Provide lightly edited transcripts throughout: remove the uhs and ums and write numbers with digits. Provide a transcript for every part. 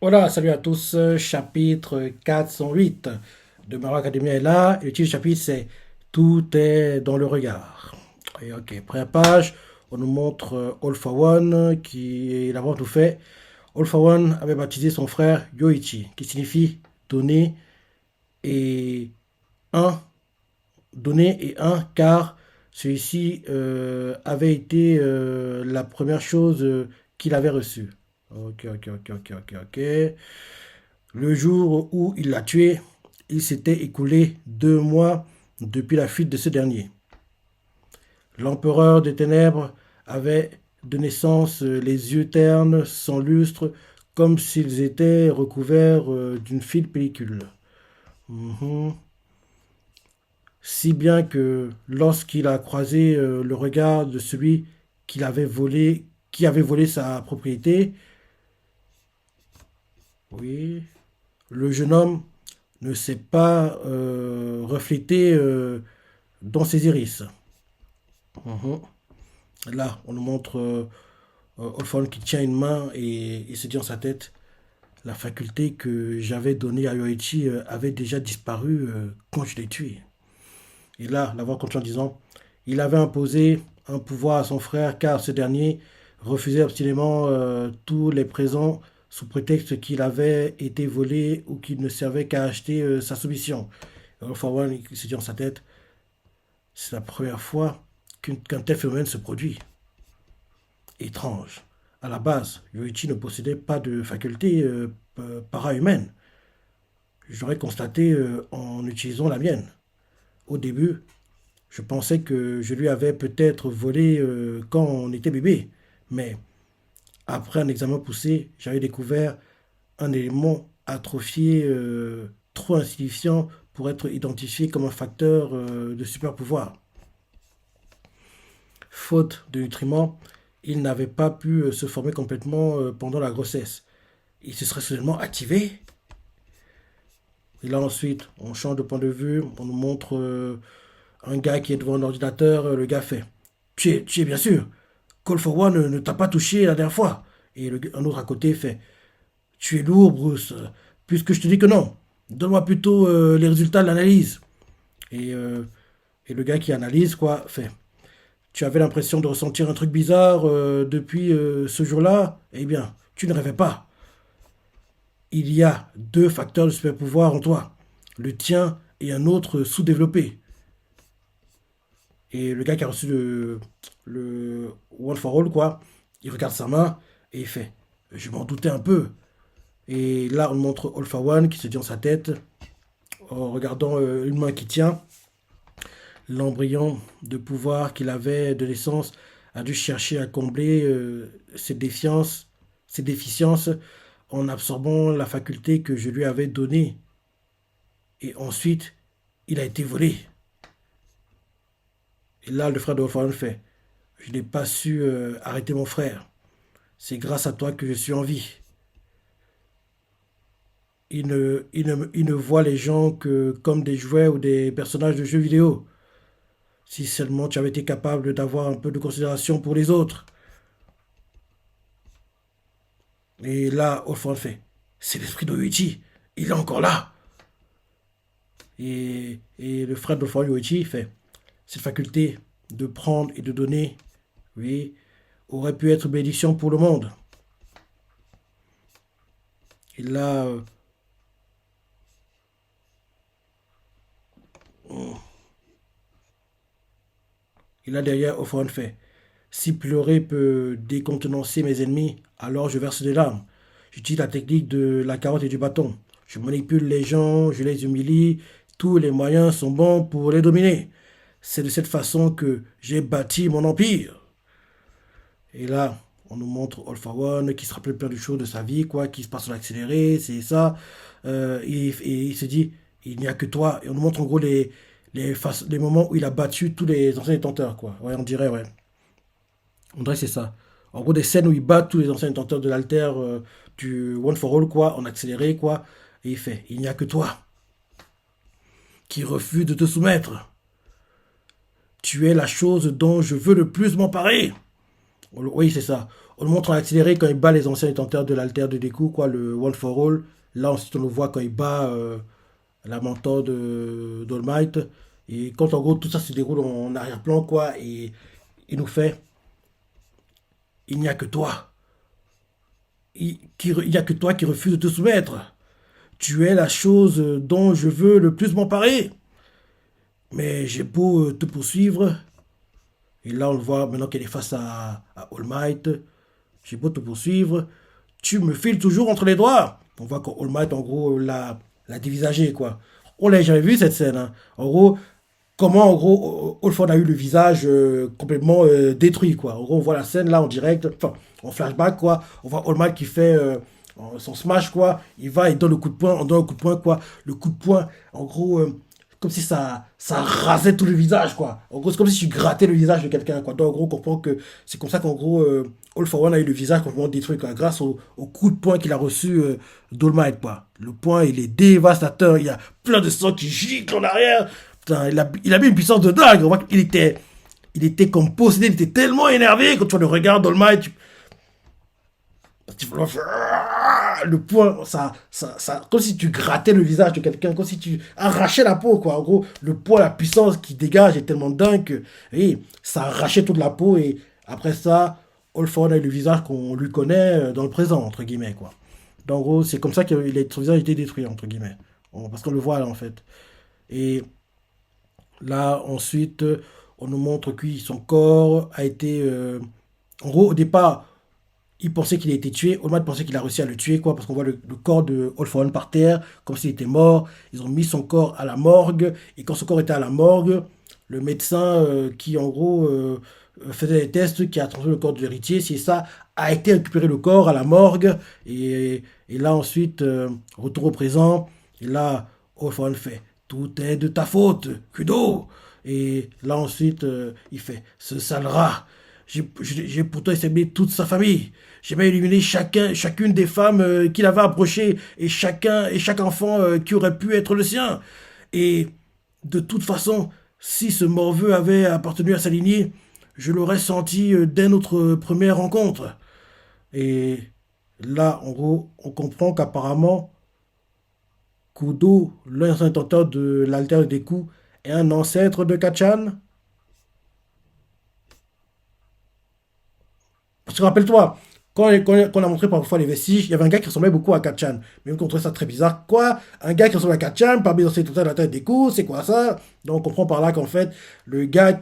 Voilà, salut à tous, chapitre 408 de Maro Academia est là. Et le titre du chapitre c'est Tout est dans le regard. Et ok, première page, on nous montre All for One qui est d'abord tout fait. All for One avait baptisé son frère Yoichi, qui signifie donner et un, donner et un, car celui-ci avait été la première chose qu'il avait reçue. Ok, ok, ok, ok, ok, ok. Le jour où il l'a tué, il s'était écoulé 2 mois depuis la fuite de ce dernier. L'empereur des ténèbres avait de naissance les yeux ternes, sans lustre, comme s'ils étaient recouverts d'une fine pellicule. Mhm. Si bien que lorsqu'il a croisé le regard de celui qui avait volé sa propriété, oui, le jeune homme ne s'est pas reflété dans ses iris. Mhm. Là, on nous montre Olfon qui tient une main et il se dit dans sa tête, la faculté que j'avais donnée à Yoichi avait déjà disparu quand je l'ai tué. Et là, la voix continue en disant, il avait imposé un pouvoir à son frère car ce dernier refusait obstinément tous les présents sous prétexte qu'il avait été volé ou qu'il ne servait qu'à acheter sa soumission. Olfon, il se dit dans sa tête, c'est la première fois qu'un tel phénomène se produit. Étrange. À la base, Yoichi ne possédait pas de faculté para-humaine. J'aurais constaté en utilisant la mienne. Au début, je pensais que je lui avais peut-être volé quand on était bébé. Mais après un examen poussé, j'avais découvert un élément atrophié trop insignifiant pour être identifié comme un facteur de super pouvoir. Faute de nutriments, il n'avait pas pu se former complètement pendant la grossesse. Il se serait soudainement activé. Et là ensuite, on change de point de vue, on nous montre un gars qui est devant un ordinateur, le gars fait tu es bien sûr, Call for One ne t'a pas touché la dernière fois. Et un autre à côté fait tu es lourd, Bruce, puisque je te dis que non. Donne-moi plutôt les résultats de l'analyse. Et, euh, et le gars qui analyse, quoi, fait tu avais l'impression de ressentir un truc bizarre depuis ce jour-là. Eh bien, tu ne rêvais pas. Il y a deux facteurs de super pouvoir en toi. Le tien et un autre sous-développé. Et le gars qui a reçu le One for All, quoi, il regarde sa main et il fait je m'en doutais un peu. Et là, on montre All for One qui se dit dans sa tête, en regardant une main qui tient, l'embryon de pouvoir qu'il avait de naissance a dû chercher à combler ses déficiences en absorbant la faculté que je lui avais donnée. Et ensuite, il a été volé. Et là, le frère de Wolfram fait je n'ai pas su arrêter mon frère. C'est grâce à toi que je suis en vie. Il ne voit les gens que comme des jouets ou des personnages de jeux vidéo. Si seulement tu avais été capable d'avoir un peu de considération pour les autres. Et là, Wolfram fait c'est l'esprit de Yuichi. Il est encore là. Et le frère de Wolfram Yuichi fait cette faculté de prendre et de donner, oui, aurait pu être une bénédiction pour le monde. Et là, derrière, Wolfram fait si pleurer peut décontenancer mes ennemis, alors je verse des larmes. J'utilise la technique de la carotte et du bâton. Je manipule les gens, je les humilie. Tous les moyens sont bons pour les dominer. C'est de cette façon que j'ai bâti mon empire. Et là, on nous montre All for One qui se rappelle plein de choses de sa vie, quoi, qui se passe en accéléré, c'est ça. Et il se dit, il n'y a que toi. Et on nous montre en gros les moments où il a battu tous les anciens détenteurs, quoi. Ouais, on dirait, ouais. On dirait que c'est ça. En gros, des scènes où il bat tous les anciens détenteurs de l'alter du One for All, quoi, en accéléré, quoi. Et il fait, il n'y a que toi qui refuse de te soumettre. Tu es la chose dont je veux le plus m'emparer. Oui, c'est ça. On le montre en accéléré quand il bat les anciens détenteurs de l'alter de Deku, quoi, le One for All. Là, ensuite, on le voit quand il bat la mentor de d'All Might. Et quand, en gros, tout ça se déroule en arrière-plan, quoi, et il nous fait, il n'y a que toi. Il n'y a que toi qui refuse de te soumettre. Tu es la chose dont je veux le plus m'emparer. Mais j'ai beau te poursuivre. Et là, on le voit maintenant qu'elle est face à All Might. J'ai beau te poursuivre. Tu me files toujours entre les doigts. On voit qu'All Might, en gros, l'a dévisagé, quoi. On l'a jamais vu, cette scène, hein. En gros, comment, en gros, All a eu le visage complètement détruit, quoi. En gros, on voit la scène, là, en direct, enfin, en flashback, quoi. On voit All Might qui fait son smash, quoi. Il va, il donne le coup de poing, on donne le coup de poing, quoi. Le coup de poing, en gros, comme si ça rasait tout le visage, quoi. En gros, c'est comme si tu grattais le visage de quelqu'un, quoi. Donc, en gros, on comprend que c'est comme ça qu'en gros, All for One a eu le visage complètement détruit, quoi, grâce au coup de poing qu'il a reçu d'All Might, quoi. Le poing, il est dévastateur. Il y a plein de sang qui gicle en arrière. Putain, il a mis une puissance de dingue. On voit il était comme possédé, il était tellement énervé. Quand tu le regardes All Might, le poing, comme si tu grattais le visage de quelqu'un, comme si tu arrachais la peau, quoi. En gros, le poids, la puissance qui dégage est tellement dingue que, oui, ça arrachait toute la peau et après ça, All For One a eu le visage qu'on lui connaît dans le présent, entre guillemets, quoi. Donc, en gros, c'est comme ça que son visage a été détruit, entre guillemets. Parce qu'on le voit, là, en fait. Et là, ensuite, on nous montre que son corps a été... en gros, au départ, il pensait qu'il a été tué. All pensait qu'il a réussi à le tuer, quoi, parce qu'on voit le corps de All For One par terre, comme s'il était mort. Ils ont mis son corps à la morgue. Et quand son corps était à la morgue, le médecin qui, en gros, faisait des tests, qui a transféré le corps de l'héritier, c'est ça, a été récupérer le corps à la morgue. Et là, ensuite, retour au présent. Et là, All For One fait tout est de ta faute, Kudo. Et là, ensuite, il fait ce sale rat. J'ai pourtant exterminé toute sa famille. J'ai même éliminé chacune des femmes qu'il avait approchées et chaque enfant qui aurait pu être le sien. Et de toute façon, si ce morveux avait appartenu à sa lignée, je l'aurais senti dès notre première rencontre. Et là, en gros, on comprend qu'apparemment, Kudo, l'ancien intenteur de l'altère des coups, est un ancêtre de Kachan. Parce que rappelle-toi, quand on a montré parfois les vestiges, il y avait un gars qui ressemblait beaucoup à Kachan. Même qu'on trouvait ça très bizarre. Quoi? Un gars qui ressemble à Kachan, parmi dans ses total la tête des coups, c'est quoi ça? Donc on comprend par là qu'en fait, le gars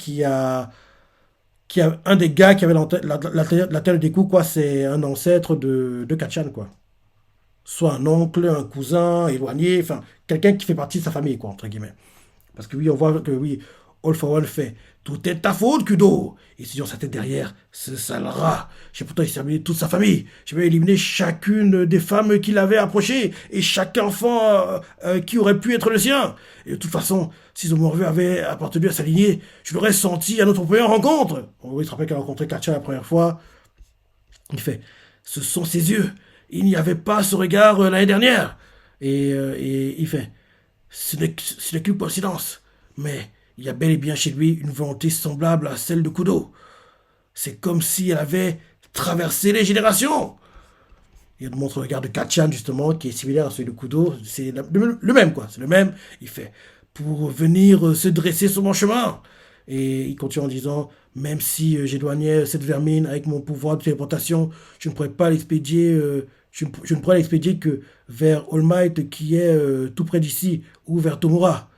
un des gars qui avait la tête des coups, quoi, c'est un ancêtre de Kachan, quoi. Soit un oncle, un cousin, éloigné, enfin, quelqu'un qui fait partie de sa famille, quoi, entre guillemets. Parce que oui, on voit que oui, All for One fait tout est de ta faute, Kudo. Et si on sa tête derrière, ce sale rat. J'ai pourtant exterminé toute sa famille. J'ai même éliminé chacune des femmes qu'il avait approchées et chaque enfant qui aurait pu être le sien. Et de toute façon, si Zomorvu avait appartenu à sa lignée, je l'aurais senti à notre première rencontre. Oui, il se rappelle qu'il a rencontré Katja la première fois. Il fait ce sont ses yeux. Il n'y avait pas ce regard l'année dernière. Et il fait ce n'est qu'une coïncidence. Mais il y a bel et bien chez lui une volonté semblable à celle de Kudo. C'est comme si elle avait traversé les générations. Il montre le regard de Kachan, justement, qui est similaire à celui de Kudo. C'est le même, quoi. C'est le même. Il fait pour venir se dresser sur mon chemin. Et il continue en disant même si j'éloignais cette vermine avec mon pouvoir de téléportation, je ne pourrais pas l'expédier. Je ne pourrais l'expédier que vers All Might, qui est tout près d'ici, ou vers Tomura.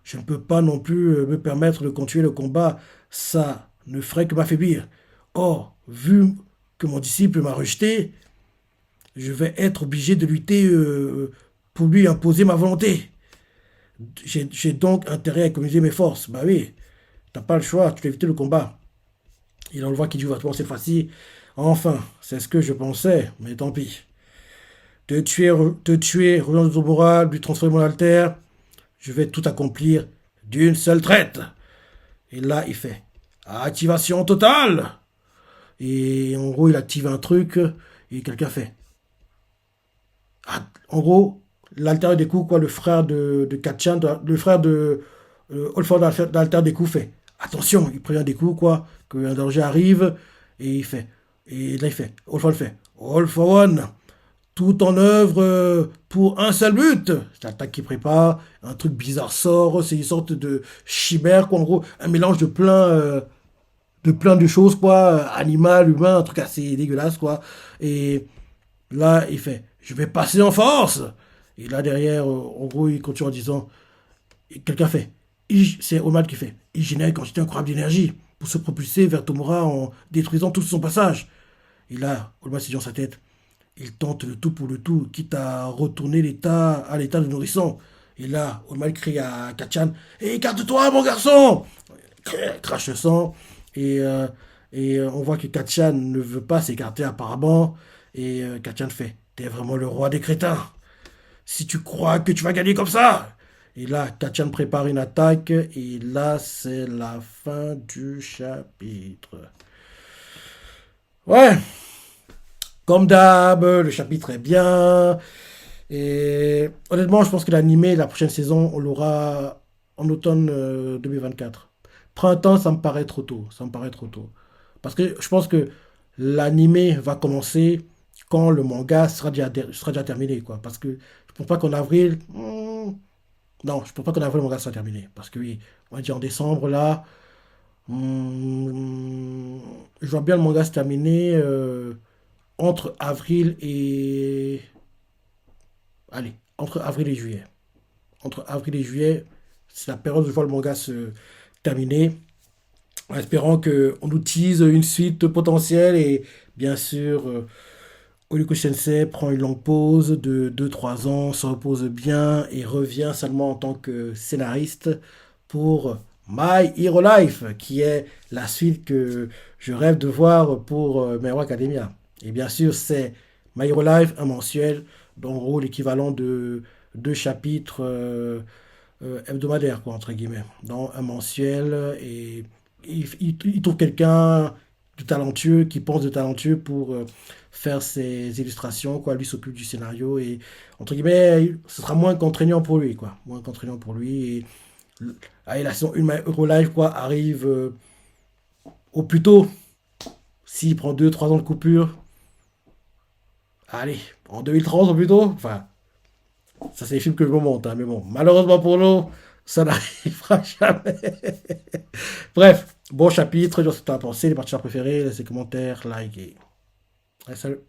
Je ne peux pas non plus me permettre de continuer le combat, ça ne ferait que m'affaiblir. Or, vu que mon disciple m'a rejeté, je vais être obligé de lutter pour lui imposer ma volonté. J'ai donc intérêt à économiser mes forces. Bah oui, t'as pas le choix, tu dois éviter le combat. Il en le voit qui dit ouvertement cette fois-ci. Enfin, c'est ce que je pensais, mais tant pis. Revenir de ton moral, lui transformer mon alter, je vais tout accomplir d'une seule traite. Et là, il fait activation totale. Et en gros, il active un truc et quelqu'un fait. En gros, l'alter des coups, quoi, le frère de Katchan, le frère de Olford d'alter des coups fait. Attention, il prévient des coups, quoi, qu'un danger arrive. Et il fait Et là, il fait, All for One fait, All for One, tout en œuvre pour un seul but. C'est l'attaque qui prépare, un truc bizarre sort, c'est une sorte de chimère, quoi, en gros, un mélange de plein de choses, quoi, animal, humain, un truc assez dégueulasse, quoi. Et là, il fait, je vais passer en force. Et là, derrière, en gros, il continue en disant, et quelqu'un fait, c'est Omad qui fait, il génère une quantité incroyable d'énergie pour se propulser vers Tomura en détruisant tout son passage. Et là, Omad s'est dit dans sa tête, il tente le tout pour le tout, quitte à retourner à l'état de nourrisson. Et là, Omad crie à Kachan, écarte-toi, mon garçon. Crache le sang. Et, euh, on voit que Kachan ne veut pas s'écarter apparemment. Et Kachan fait, t'es vraiment le roi des crétins. Si tu crois que tu vas gagner comme ça. Et là, Kachan prépare une attaque. Et là, c'est la fin du chapitre. Ouais, comme d'hab, le chapitre est bien. Et honnêtement, je pense que l'animé, la prochaine saison, on l'aura en automne 2024. Printemps, ça me paraît trop tôt. Ça me paraît trop tôt. Parce que je pense que l'animé va commencer quand le manga sera déjà terminé, quoi. Parce que je pense pas qu'en avril. Non, je pense pas qu'en avril, le manga sera terminé. Parce que oui, on va dire en décembre, là. Je vois bien le manga se terminer entre avril et. Allez, entre avril et juillet. Entre avril et juillet, c'est la période où je vois le manga se terminer. En espérant qu'on nous tease une suite potentielle et bien sûr, Oriko Sensei prend une longue pause de 2 3 ans, se repose bien et revient seulement en tant que scénariste pour My Hero Life, qui est la suite que je rêve de voir pour My Hero Academia. Et bien sûr, c'est My Hero Life, un mensuel, en gros l'équivalent de 2 chapitres hebdomadaires, quoi, entre guillemets, dans un mensuel. Et il trouve quelqu'un de talentueux, qui pense de talentueux pour faire ses illustrations, quoi. Lui s'occupe du scénario et, entre guillemets, ce sera moins contraignant pour lui, quoi. Moins contraignant pour lui. Et allez, la saison 1 My Hero Life, quoi, arrive au plus tôt. S'il prend 2 3 ans de coupure, allez, en 2030 au plus tôt. Enfin, ça, c'est les films que je me monte, hein, mais bon, malheureusement pour nous, ça n'arrivera jamais. Bref, bon chapitre, je sais ce que tu as pensé, les parties préférées, laissez commentaires, like et. Allez, salut.